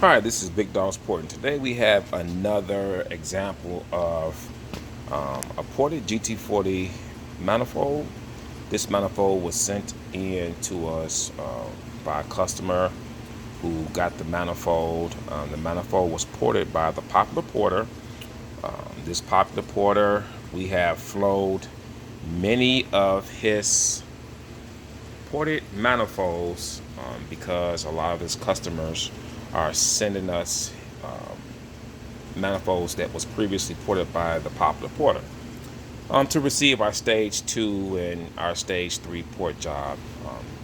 Hi, this is Big Dog Sport, and today we have another example of a ported GT40 manifold. This manifold was sent in to us by a customer who got the manifold. The manifold was ported by the Popular Porter. This Popular Porter, we have flowed many of his ported manifolds because a lot of his customers are sending us manifolds that was previously ported by the Popular Porter to receive our stage 2 and our stage 3 port job,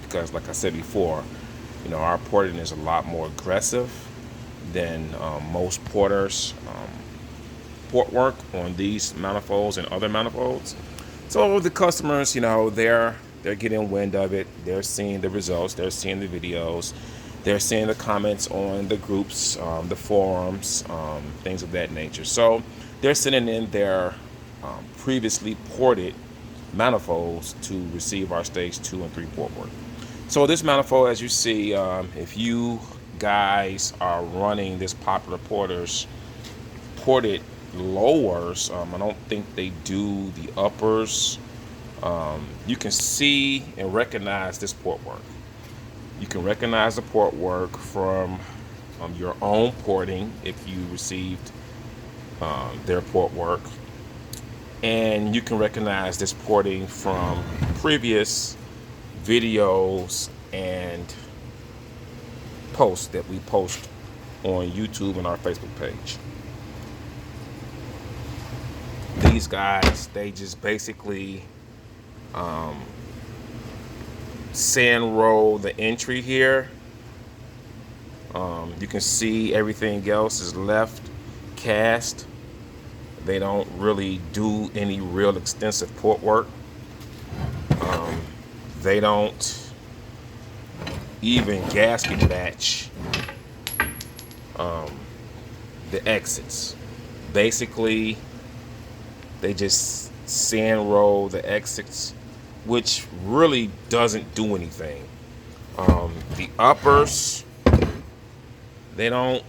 because like I said before, our porting is a lot more aggressive than most porters port work on these manifolds and other manifolds. So the customers, they're getting wind of it. They're seeing the results. They're seeing the videos. They're seeing the comments on the groups, the forums, things of that nature. So they're sending in their previously ported manifolds to receive our stage 2 and 3 port work. So this manifold, as you see, if you guys are running this Popular Porter's ported lowers, I don't think they do the uppers. You can see and recognize this port work. You can recognize the port work from your own porting if you received their port work, and you can recognize this porting from previous videos and posts that we post on YouTube and our Facebook page. These guys, they just basically sand roll the entry here. You can see everything else is left cast. They don't really do any real extensive port work. They don't even gasket match the exits. Basically, they just sand roll the exits, which really doesn't do anything. The uppers, they don't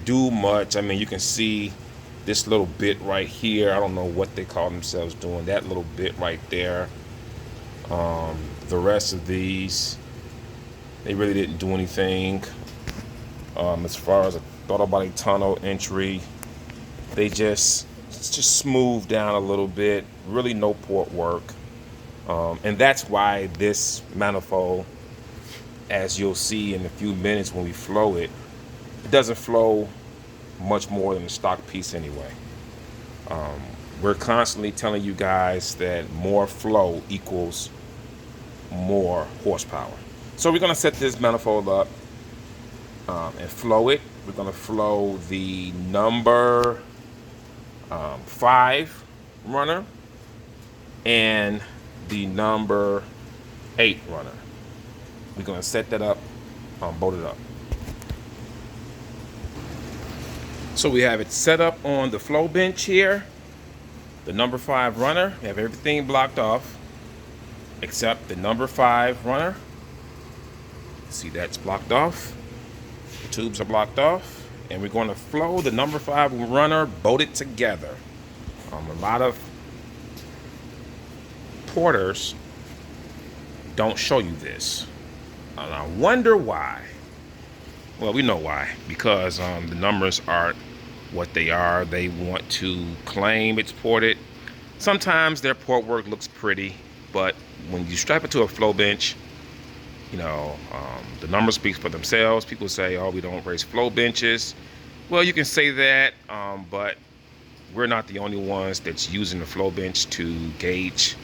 do much. I mean, you can see this little bit right here. I don't know what they call themselves doing. That little bit right there. The rest of these, they really didn't do anything. As far as a throttle body tunnel entry, they just smooth down a little bit. Really no port work. And that's why this manifold, as you'll see in a few minutes when we flow it, it doesn't flow much more than a stock piece anyway. We're constantly telling you guys that more flow equals more horsepower. So we're going to set this manifold up and flow it. We're going to flow the number 5 runner and the number 8 runner. We're going to set that up, bolt it up. So we have it set up on the flow bench here. The number 5 runner, we have everything blocked off except the number 5 runner. See, that's blocked off. The tubes are blocked off, and we're going to flow the number 5 runner bolted together. A lot of porters don't show you this, and I wonder why. Well, we know why, because the numbers aren't what they are. They want to claim it's ported. Sometimes their port work looks pretty, but when you strap it to a flow bench, the numbers speak for themselves. People say, oh, we don't raise flow benches. Well, you can say that, but we're not the only ones that's using the flow bench to gauge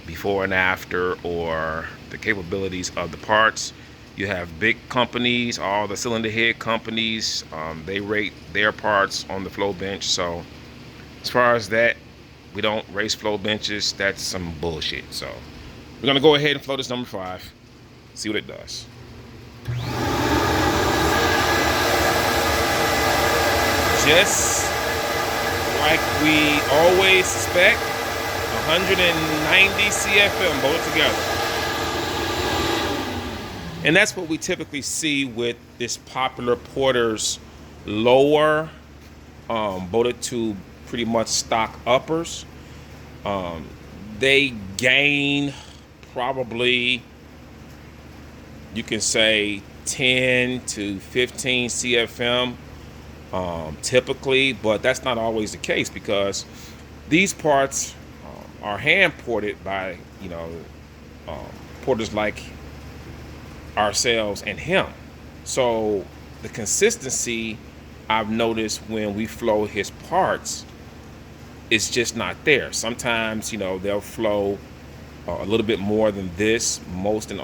before and after, or the capabilities of the parts. You have big companies, all the cylinder head companies, they rate their parts on the flow bench. So as far as that, we don't race flow benches. That's some bullshit. So we're gonna go ahead and flow this number 5, see what it does. Just like we always suspect, 190 CFM bolted together. And that's what we typically see with this Popular Porter's lower, bolted to pretty much stock uppers. They gain probably, you can say, 10 to 15 CFM typically, but that's not always the case because these parts are hand ported by, porters like ourselves and him. So the consistency I've noticed when we flow his parts is just not there. Sometimes, they'll flow a little bit more than this. Most and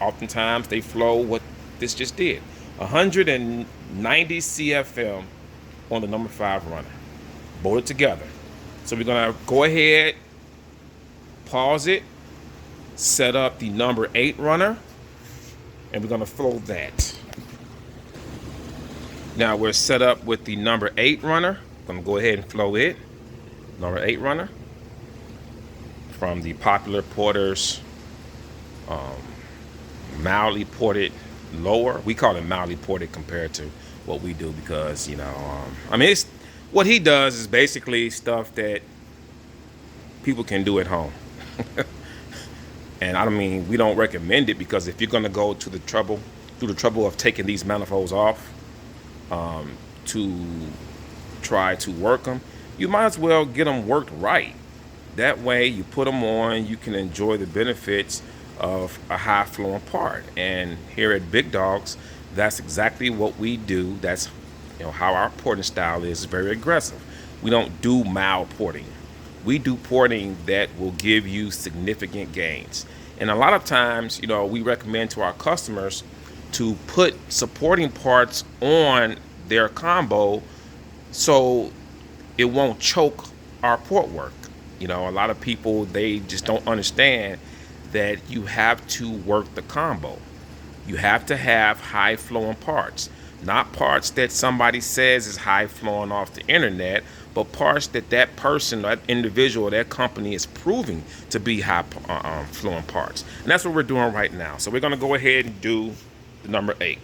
oftentimes they flow what this just did. 190 CFM on the number 5 runner. Bolted together. So we're gonna go ahead, pause it, set up the number 8 runner, and we're gonna flow that. Now we're set up with the number 8 runner. I'm gonna go ahead and flow it. Number 8 runner from the Popular Porter's mildly ported lower. We call it mildly ported compared to what we do because, it's what he does is basically stuff that people can do at home. And we don't recommend it because if you're going to go through the trouble of taking these manifolds off to try to work them, you might as well get them worked right. That way you put them on, you can enjoy the benefits of a high flowing part. And here at Big Dogs, that's exactly what we do. That's how our porting style is, very aggressive. We don't do mild porting. We do porting that will give you significant gains. And a lot of times, we recommend to our customers to put supporting parts on their combo so it won't choke our port work. A lot of people, they just don't understand that you have to work the combo. You have to have high flowing parts, not parts that somebody says is high flowing off the internet, but parts that person, that individual, that company is proving to be high flowing parts. And that's what we're doing right now. So we're going to go ahead and do the number 8.